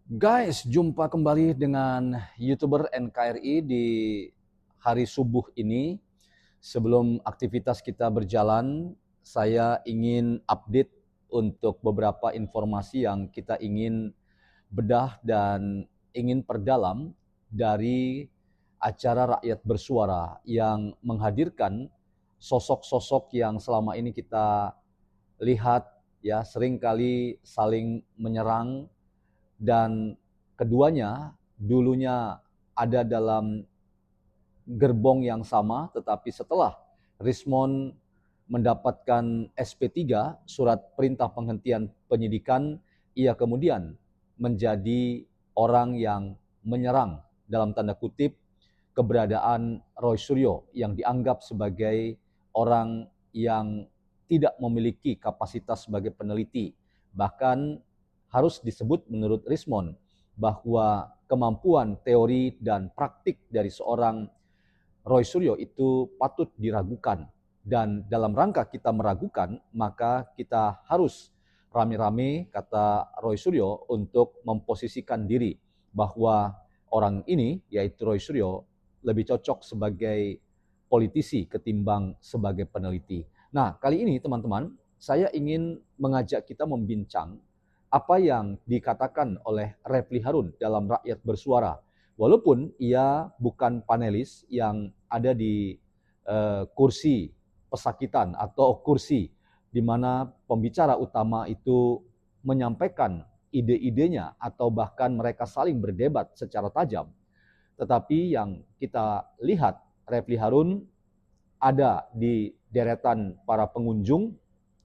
Guys, jumpa kembali dengan YouTuber NKRI di hari subuh ini. Sebelum aktivitas kita berjalan, saya ingin update untuk beberapa informasi yang kita ingin bedah dan ingin perdalam dari acara Rakyat Bersuara yang menghadirkan sosok-sosok yang selama ini kita lihat ya seringkali saling menyerang, dan keduanya dulunya ada dalam gerbong yang sama, tetapi setelah Rismond mendapatkan SP3, surat perintah penghentian penyidikan, ia kemudian menjadi orang yang menyerang dalam tanda kutip keberadaan Roy Suryo yang dianggap sebagai orang yang tidak memiliki kapasitas sebagai peneliti. Bahkan harus disebut menurut Rismond bahwa kemampuan teori dan praktik dari seorang Roy Suryo itu patut diragukan. Dan dalam rangka kita meragukan, maka kita harus rame-rame, kata Roy Suryo, untuk memposisikan diri bahwa orang ini, yaitu Roy Suryo, lebih cocok sebagai politisi ketimbang sebagai peneliti. Nah, kali ini teman-teman, saya ingin mengajak kita membincang apa yang dikatakan oleh Refli Harun dalam Rakyat Bersuara. Walaupun ia bukan panelis yang ada di kursi pesakitan atau kursi di mana pembicara utama itu menyampaikan ide-idenya atau bahkan mereka saling berdebat secara tajam. Tetapi yang kita lihat, Refli Harun ada di deretan para pengunjung,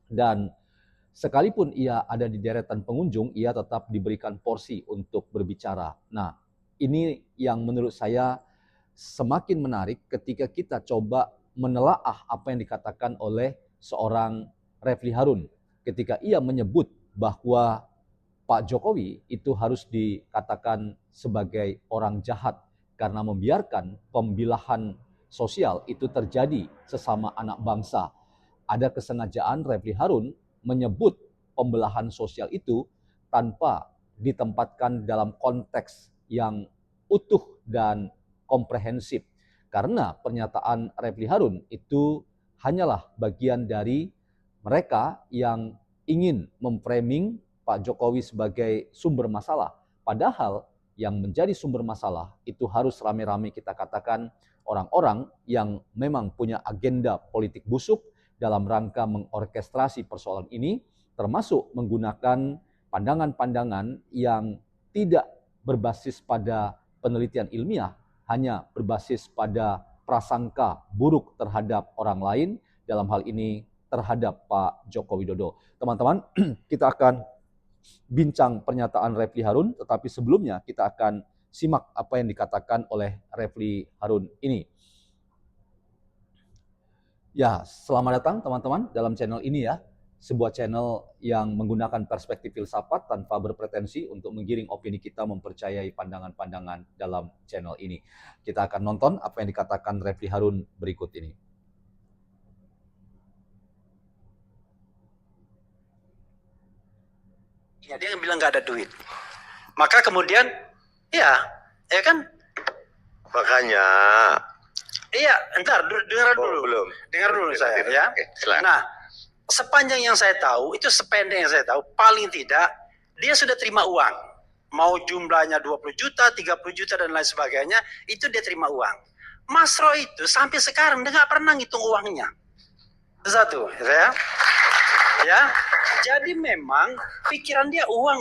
dan sekalipun ia ada di deretan pengunjung, ia tetap diberikan porsi untuk berbicara. Nah, ini yang menurut saya semakin menarik ketika kita coba menelaah apa yang dikatakan oleh seorang Refli Harun ketika ia menyebut bahwa Pak Jokowi itu harus dikatakan sebagai orang jahat karena membiarkan pembilahan sosial itu terjadi sesama anak bangsa. Ada kesengajaan Refli Harun menyebut pembelahan sosial itu tanpa ditempatkan dalam konteks yang utuh dan komprehensif. Karena pernyataan Refli Harun itu hanyalah bagian dari mereka yang ingin memframing Pak Jokowi sebagai sumber masalah. Padahal yang menjadi sumber masalah itu harus rame-rame kita katakan orang-orang yang memang punya agenda politik busuk dalam rangka mengorkestrasi persoalan ini, termasuk menggunakan pandangan-pandangan yang tidak berbasis pada penelitian ilmiah, hanya berbasis pada prasangka buruk terhadap orang lain, dalam hal ini terhadap Pak Joko Widodo. Teman-teman, kita akan bincang pernyataan Refli Harun, tetapi sebelumnya kita akan simak apa yang dikatakan oleh Refli Harun ini. Ya, selamat datang teman-teman dalam channel ini ya. Sebuah channel yang menggunakan perspektif filsafat tanpa berpretensi untuk menggiring opini kita mempercayai pandangan-pandangan dalam channel ini. Kita akan nonton apa yang dikatakan Refli Harun berikut ini. Ya, dia bilang nggak ada duit. Maka kemudian, ya kan? Makanya. Iya, entar dengar dulu. Belum. Dengar dulu saya ya. Oke, nah, sepanjang yang saya tahu, itu sependek yang saya tahu, paling tidak dia sudah terima uang. Mau jumlahnya 20 juta, 30 juta dan lain sebagainya, itu dia terima uang. Mas Roy itu sampai sekarang dia nggak pernah ngitung uangnya. Satu, ya. Jadi memang pikiran dia uang.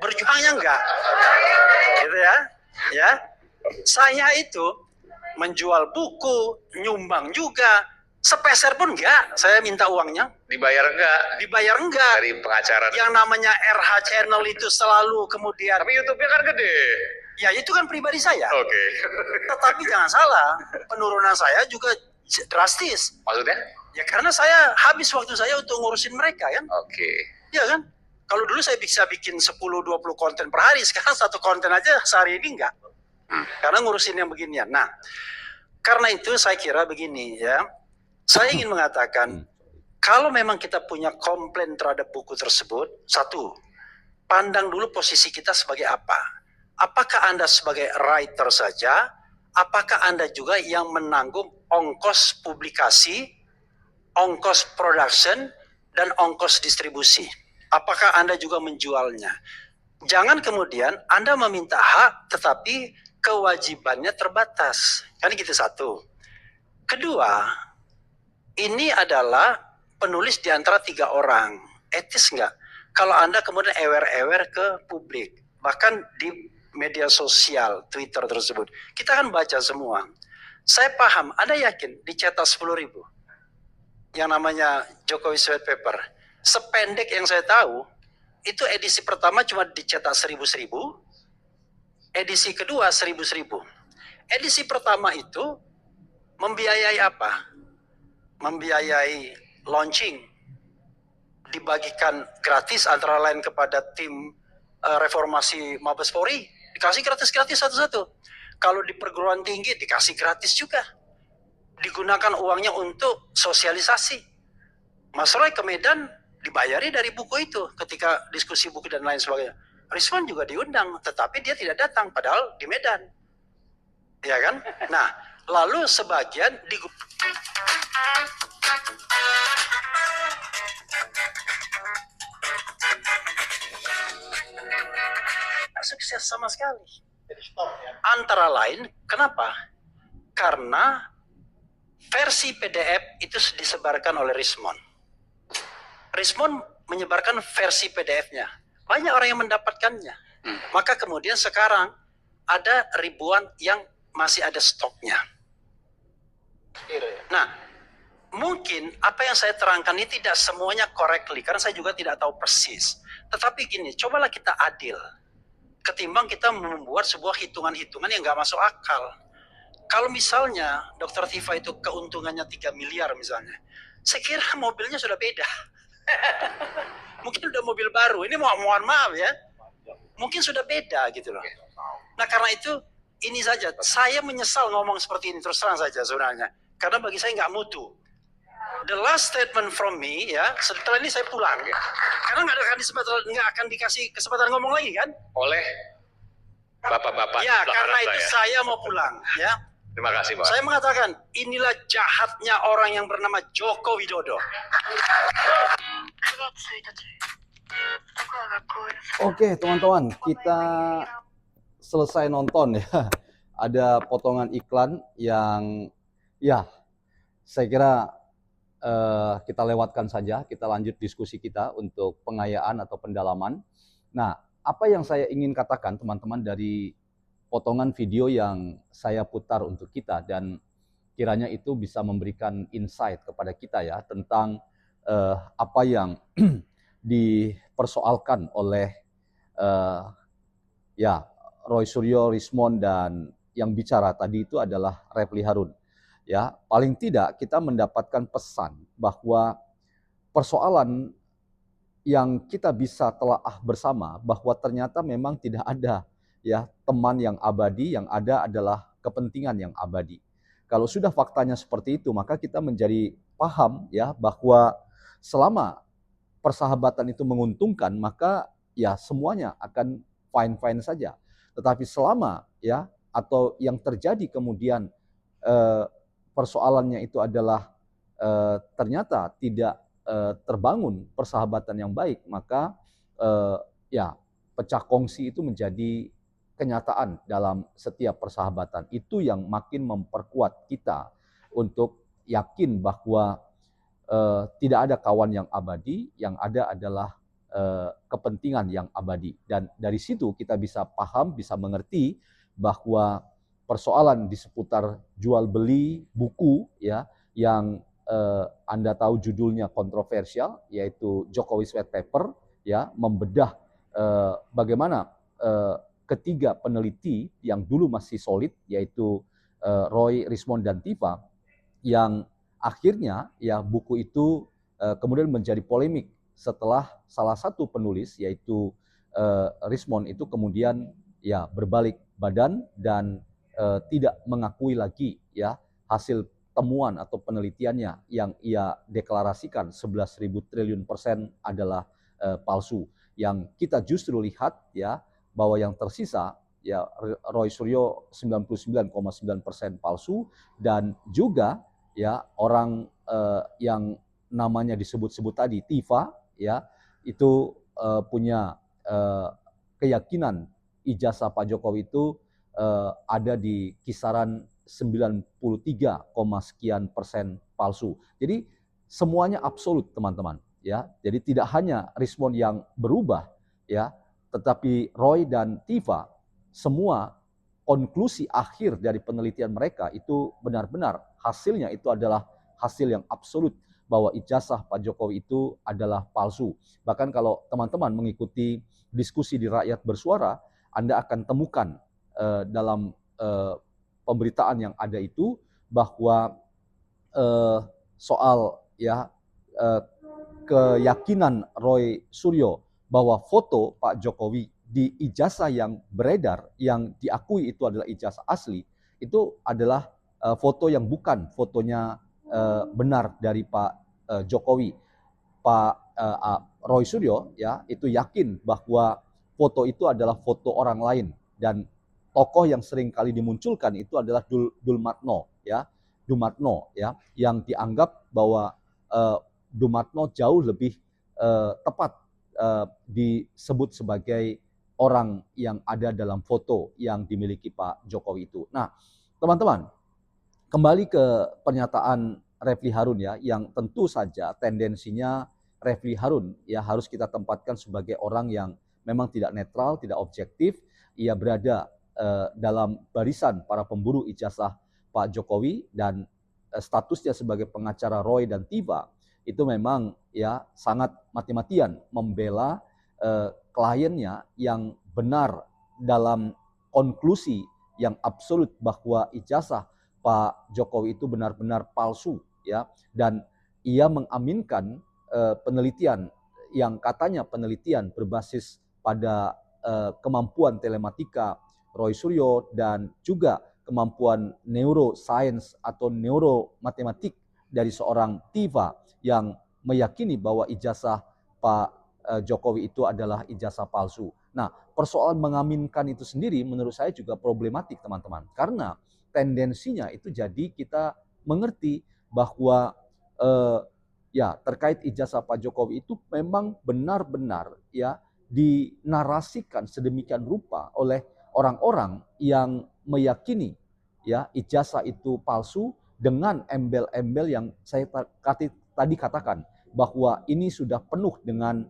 Berjuangnya enggak. Gitu ya. Ya. Saya itu menjual buku, nyumbang juga, sepeser pun enggak. Saya minta uangnya. Dibayar enggak? Dibayar enggak. Dari pengacara. Yang namanya RH Channel itu selalu kemudian. Tapi YouTube-nya kan gede. Ya itu kan pribadi saya. Oke. Tetapi jangan salah, penurunan saya juga drastis. Maksudnya? Ya karena saya habis waktu saya untuk ngurusin mereka kan. Oke. Ya kan? Kalau dulu saya bisa bikin 10-20 konten per hari, sekarang satu konten aja sehari ini enggak. Karena ngurusin yang beginian. Nah, karena itu saya kira begini ya. Saya ingin mengatakan, kalau memang kita punya komplain terhadap buku tersebut, satu, pandang dulu posisi kita sebagai apa. Apakah Anda sebagai writer saja? Apakah Anda juga yang menanggung ongkos publikasi, ongkos production, dan ongkos distribusi? Apakah Anda juga menjualnya? Jangan kemudian Anda meminta hak tetapi kewajibannya terbatas. Kan gitu satu. Kedua, ini adalah penulis di antara 3 orang. Etis nggak? Kalau Anda kemudian ewer-ewer ke publik, bahkan di media sosial, Twitter tersebut. Kita kan baca semua. Saya paham, Anda yakin dicetak 10.000? Yang namanya Jokowi Sweat Paper. Sependek yang saya tahu, itu edisi pertama cuma dicetak 1.000, edisi kedua 1.000. Edisi pertama itu membiayai apa? Membiayai launching, dibagikan gratis antara lain kepada tim reformasi Mabes Polri, dikasih gratis-gratis satu-satu. Kalau di perguruan tinggi dikasih gratis juga. Digunakan uangnya untuk sosialisasi. Mas Roy ke Medan dibayari dari buku itu ketika diskusi buku dan lain sebagainya. Rizwan juga diundang, tetapi dia tidak datang padahal di Medan. Ya kan? Nah, lalu sebagian di sukses sama sekali. Antara lain, kenapa? Karena versi PDF itu disebarkan oleh Rismon. Rismon menyebarkan versi PDF-nya. Banyak orang yang mendapatkannya. Maka kemudian sekarang ada ribuan yang masih ada stoknya. Nah, mungkin apa yang saya terangkan ini tidak semuanya correctly, karena saya juga tidak tahu persis. Tetapi gini, cobalah kita adil. Ketimbang kita membuat sebuah hitungan-hitungan yang nggak masuk akal. Kalau misalnya Dr. Tifa itu keuntungannya 3 miliar misalnya, saya kira mobilnya sudah beda. Mungkin udah mobil baru, ini mohon maaf ya, mungkin sudah beda gitu loh. Nah karena itu, ini saja, saya menyesal ngomong seperti ini, terus terang saja sebenarnya. Karena bagi saya nggak mutu. The last statement from me ya, setelah ini saya pulang. Karena nggak akan dikasih kesempatan ngomong lagi kan? Oleh bapak-bapak. Ya, karena itu saya mau pulang. Ya. Terima kasih, Pak. Saya mengatakan, inilah jahatnya orang yang bernama Joko Widodo. Oke, teman-teman, kita selesai nonton ya. Ada potongan iklan yang ya saya kira kita lewatkan saja, kita lanjut diskusi kita untuk pengayaan atau pendalaman. Nah, apa yang saya ingin katakan teman-teman dari potongan video yang saya putar untuk kita, dan kiranya itu bisa memberikan insight kepada kita ya tentang apa yang dipersoalkan oleh ya Roy Suryo, Rismon, dan yang bicara tadi itu adalah Refli Harun. Ya, paling tidak kita mendapatkan pesan bahwa persoalan yang kita bisa telaah bersama bahwa ternyata memang tidak ada ya teman yang abadi, yang ada adalah kepentingan yang abadi. Kalau sudah faktanya seperti itu, maka kita menjadi paham ya bahwa selama persahabatan itu menguntungkan, maka ya semuanya akan fine-fine saja. Tetapi selama ya atau yang terjadi kemudian persoalannya itu adalah ternyata tidak terbangun persahabatan yang baik, maka ya pecah kongsi itu menjadi kenyataan dalam setiap persahabatan. Itu yang makin memperkuat kita untuk yakin bahwa tidak ada kawan yang abadi, yang ada adalah kepentingan yang abadi. Dan dari situ kita bisa paham, bisa mengerti bahwa persoalan di seputar jual beli buku ya yang Anda tahu judulnya kontroversial, yaitu Jokowi Sweat Paper ya, membedah bagaimana ketiga peneliti yang dulu masih solid, yaitu Roy, Rismon, dan Tifa, yang akhirnya ya buku itu kemudian menjadi polemik setelah salah satu penulis, yaitu Rismon, itu kemudian ya berbalik badan dan tidak mengakui lagi ya hasil temuan atau penelitiannya yang ia deklarasikan 11.000 triliun persen adalah palsu. yang kita justru lihat ya bahwa yang tersisa ya Roy Suryo 99,9% palsu, dan juga ya orang yang namanya disebut-sebut tadi Tifa ya itu punya keyakinan ijazah Pak Jokowi itu ada di kisaran 93, sekian persen palsu. Jadi semuanya absolut teman-teman ya. Jadi tidak hanya Rismond yang berubah ya, tetapi Roy dan Tifa semua konklusi akhir dari penelitian mereka itu benar-benar hasilnya itu adalah hasil yang absolut bahwa ijazah Pak Jokowi itu adalah palsu. Bahkan kalau teman-teman mengikuti diskusi di Rakyat Bersuara, Anda akan temukan dalam pemberitaan yang ada itu bahwa soal ya keyakinan Roy Suryo bahwa foto Pak Jokowi di ijazah yang beredar yang diakui itu adalah ijazah asli, itu adalah foto yang bukan fotonya benar dari Pak Jokowi. Pak Roy Suryo ya itu yakin bahwa foto itu adalah foto orang lain, dan tokoh yang sering kali dimunculkan itu adalah Dulmatno ya, Dumatno ya, yang dianggap bahwa Dumatno jauh lebih tepat disebut sebagai orang yang ada dalam foto yang dimiliki Pak Jokowi itu. Nah, teman-teman, kembali ke pernyataan Refli Harun ya, yang tentu saja tendensinya Refli Harun ya harus kita tempatkan sebagai orang yang memang tidak netral, tidak objektif. Ia berada dalam barisan para pemburu ijazah Pak Jokowi, dan statusnya sebagai pengacara Roy dan Tifa itu memang ya sangat mati-matian membela kliennya yang benar dalam konklusi yang absolut bahwa ijazah Pak Jokowi itu benar-benar palsu ya, dan ia mengaminkan penelitian yang katanya penelitian berbasis pada kemampuan telematika Roy Suryo dan juga kemampuan neuroscience atau neuromatematik dari seorang Tifa yang meyakini bahwa ijazah Pak Jokowi itu adalah ijazah palsu. Nah, persoalan mengaminkan itu sendiri menurut saya juga problematik teman-teman, karena tendensinya itu jadi kita mengerti bahwa ya terkait ijazah Pak Jokowi itu memang benar-benar ya dinarasikan sedemikian rupa oleh orang-orang yang meyakini ya ijazah itu palsu dengan embel-embel yang saya tadi katakan bahwa ini sudah penuh dengan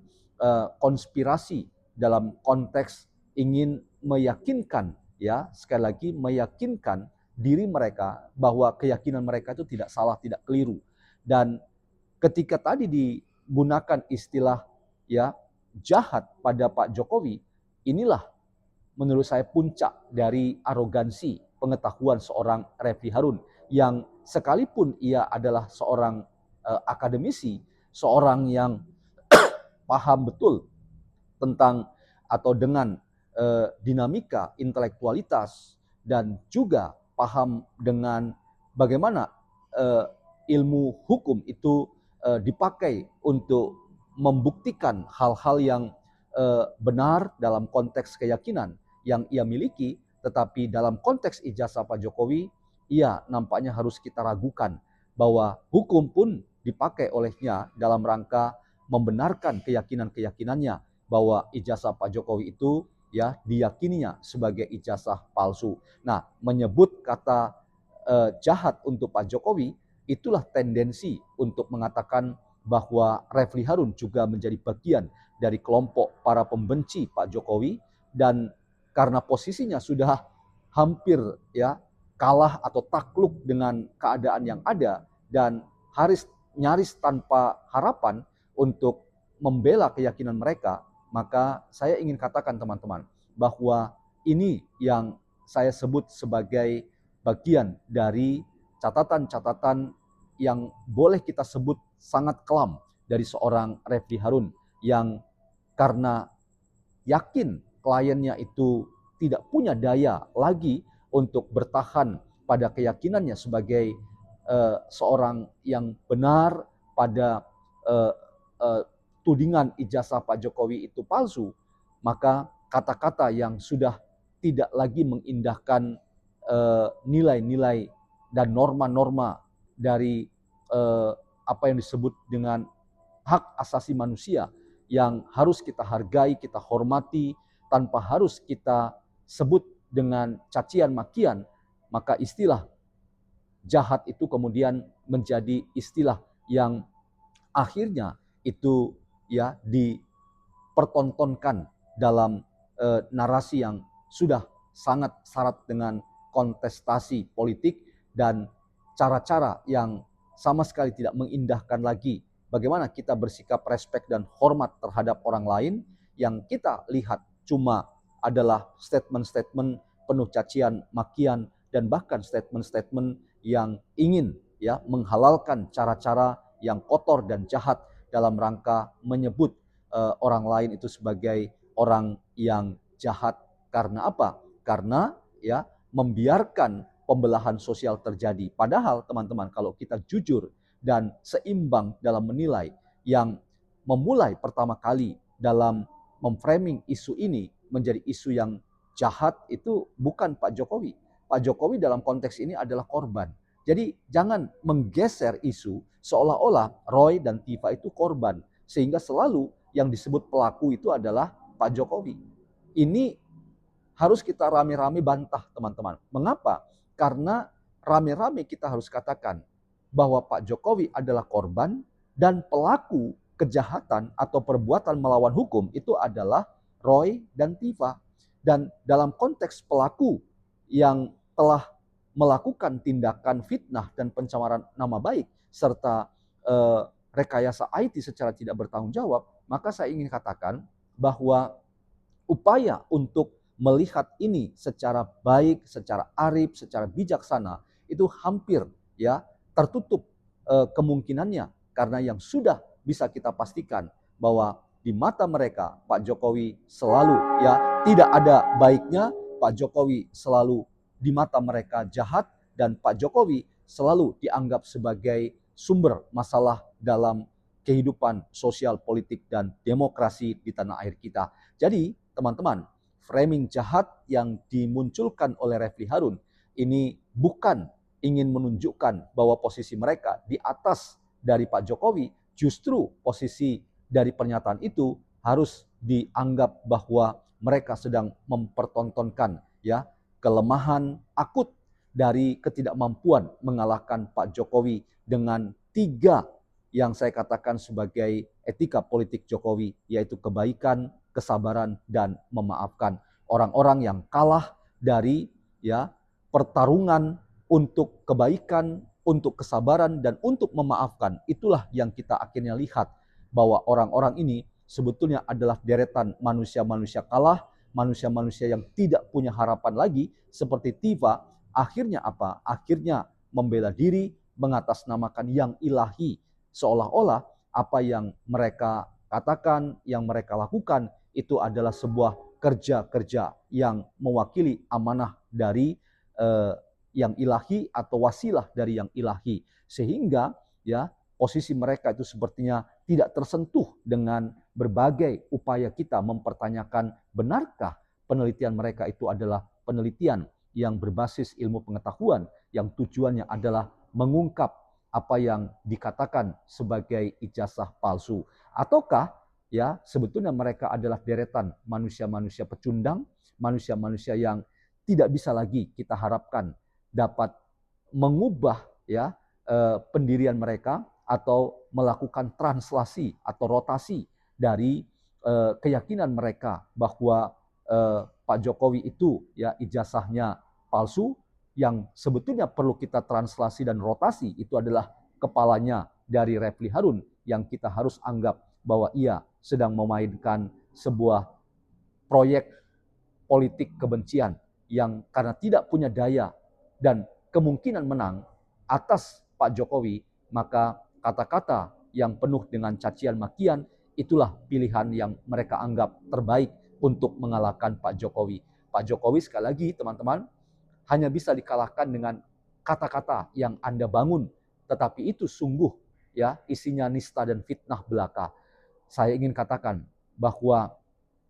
konspirasi dalam konteks ingin meyakinkan ya, sekali lagi meyakinkan diri mereka bahwa keyakinan mereka itu tidak salah, tidak keliru. Dan ketika tadi digunakan istilah ya jahat pada Pak Jokowi, inilah menurut saya puncak dari arogansi pengetahuan seorang Refli Harun yang sekalipun ia adalah seorang akademisi, seorang yang paham betul tentang atau dengan dinamika intelektualitas dan juga paham dengan bagaimana ilmu hukum itu dipakai untuk membuktikan hal-hal yang benar dalam konteks keyakinan yang ia miliki, tetapi dalam konteks ijazah Pak Jokowi, ia nampaknya harus kita ragukan bahwa hukum pun dipakai olehnya dalam rangka membenarkan keyakinan-keyakinannya bahwa ijazah Pak Jokowi itu ya diyakininya sebagai ijazah palsu. Nah, menyebut kata jahat untuk Pak Jokowi itulah tendensi untuk mengatakan bahwa Refli Harun juga menjadi bagian dari kelompok para pembenci Pak Jokowi, dan karena posisinya sudah hampir ya kalah atau takluk dengan keadaan yang ada dan nyaris tanpa harapan untuk membela keyakinan mereka, maka saya ingin katakan teman-teman bahwa ini yang saya sebut sebagai bagian dari catatan-catatan yang boleh kita sebut sangat kelam dari seorang Refli Harun yang karena yakin kliennya itu tidak punya daya lagi untuk bertahan pada keyakinannya sebagai seorang yang benar pada tudingan ijazah Pak Jokowi itu palsu, maka kata-kata yang sudah tidak lagi mengindahkan nilai-nilai dan norma-norma dari apa yang disebut dengan hak asasi manusia yang harus kita hargai, kita hormati, tanpa harus kita sebut dengan cacian makian, maka istilah jahat itu kemudian menjadi istilah yang akhirnya itu ya dipertontonkan dalam narasi yang sudah sangat syarat dengan kontestasi politik dan cara-cara yang sama sekali tidak mengindahkan lagi bagaimana kita bersikap respek dan hormat terhadap orang lain. Yang kita lihat cuma adalah statement-statement penuh cacian makian dan bahkan statement-statement yang ingin ya menghalalkan cara-cara yang kotor dan jahat dalam rangka menyebut orang lain itu sebagai orang yang jahat. Karena apa? Karena ya membiarkan pembelahan sosial terjadi. Padahal teman-teman, kalau kita jujur dan seimbang dalam menilai, yang memulai pertama kali dalam memframing isu ini menjadi isu yang jahat itu bukan Pak Jokowi. Pak Jokowi dalam konteks ini adalah korban. Jadi jangan menggeser isu seolah-olah Roy dan Tifa itu korban, sehingga selalu yang disebut pelaku itu adalah Pak Jokowi. Ini harus kita rame-rame bantah, teman-teman. Mengapa? Karena rame-rame kita harus katakan bahwa Pak Jokowi adalah korban dan pelaku kejahatan atau perbuatan melawan hukum itu adalah Roy dan Tifa. Dan dalam konteks pelaku yang telah melakukan tindakan fitnah dan pencemaran nama baik serta rekayasa IT secara tidak bertanggung jawab, maka saya ingin katakan bahwa upaya untuk melihat ini secara baik, secara arif, secara bijaksana itu hampir ya tertutup kemungkinannya, karena yang sudah bisa kita pastikan bahwa di mata mereka Pak Jokowi selalu ya tidak ada baiknya, Pak Jokowi selalu di mata mereka jahat, dan Pak Jokowi selalu dianggap sebagai sumber masalah dalam kehidupan sosial, politik, dan demokrasi di tanah air kita. Jadi teman-teman, framing jahat yang dimunculkan oleh Refli Harun ini bukan ingin menunjukkan bahwa posisi mereka di atas dari Pak Jokowi, justru posisi dari pernyataan itu harus dianggap bahwa mereka sedang mempertontonkan ya kelemahan akut dari ketidakmampuan mengalahkan Pak Jokowi dengan 3 yang saya katakan sebagai etika politik Jokowi, yaitu kebaikan, kesabaran, dan memaafkan. Orang-orang yang kalah dari ya pertarungan untuk kebaikan, untuk kesabaran, dan untuk memaafkan, itulah yang kita akhirnya lihat bahwa orang-orang ini sebetulnya adalah deretan manusia-manusia kalah, manusia-manusia yang tidak punya harapan lagi seperti Tifa. Akhirnya apa? Akhirnya membela diri, mengatasnamakan yang ilahi, seolah-olah apa yang mereka katakan, yang mereka lakukan itu adalah sebuah kerja-kerja yang mewakili amanah dari yang ilahi atau wasilah dari yang ilahi, sehingga ya posisi mereka itu sepertinya tidak tersentuh dengan berbagai upaya kita mempertanyakan benarkah penelitian mereka itu adalah penelitian yang berbasis ilmu pengetahuan yang tujuannya adalah mengungkap apa yang dikatakan sebagai ijazah palsu, ataukah ya sebetulnya mereka adalah deretan manusia-manusia pecundang, manusia-manusia yang tidak bisa lagi kita harapkan dapat mengubah ya pendirian mereka atau melakukan translasi atau rotasi dari keyakinan mereka bahwa Pak Jokowi itu ya ijazahnya palsu. Yang sebetulnya perlu kita translasi dan rotasi itu adalah kepalanya dari Refli Harun, yang kita harus anggap bahwa ia sedang memainkan sebuah proyek politik kebencian yang karena tidak punya daya dan kemungkinan menang atas Pak Jokowi, maka kata-kata yang penuh dengan cacian makian itulah pilihan yang mereka anggap terbaik untuk mengalahkan Pak Jokowi. Pak Jokowi sekali lagi teman-teman hanya bisa dikalahkan dengan kata-kata yang Anda bangun, tetapi itu sungguh ya isinya nista dan fitnah belaka. saya ingin katakan bahwa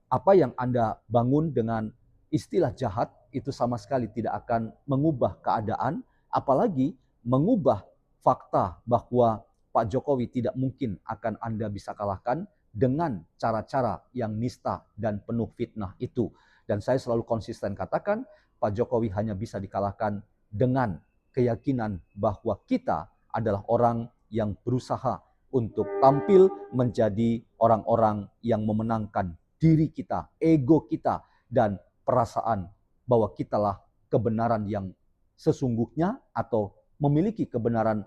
apa yang Anda bangun dengan istilah jahat itu sama sekali tidak akan mengubah keadaan, apalagi mengubah fakta bahwa Pak Jokowi tidak mungkin akan Anda bisa kalahkan dengan cara-cara yang nista dan penuh fitnah itu. Dan saya selalu konsisten katakan, Pak Jokowi hanya bisa dikalahkan dengan keyakinan bahwa kita adalah orang yang berusaha untuk tampil menjadi orang-orang yang memenangkan diri kita, ego kita, dan perasaan bahwa kitalah kebenaran yang sesungguhnya atau memiliki kebenaran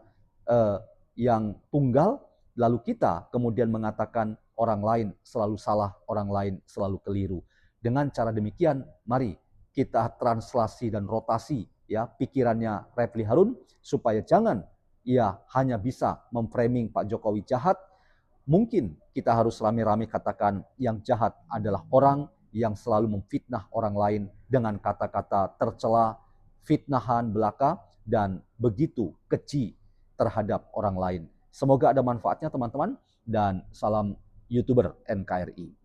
yang tunggal, lalu kita kemudian mengatakan orang lain selalu salah, orang lain selalu keliru. Dengan cara demikian, mari kita translasi dan rotasi ya pikirannya Refli Harun supaya jangan ia hanya bisa memframing Pak Jokowi jahat. Mungkin kita harus rame-rame katakan yang jahat adalah orang yang selalu memfitnah orang lain dengan kata-kata tercela, fitnahan belaka, dan begitu keji terhadap orang lain. Semoga ada manfaatnya teman-teman, dan salam YouTuber NKRI.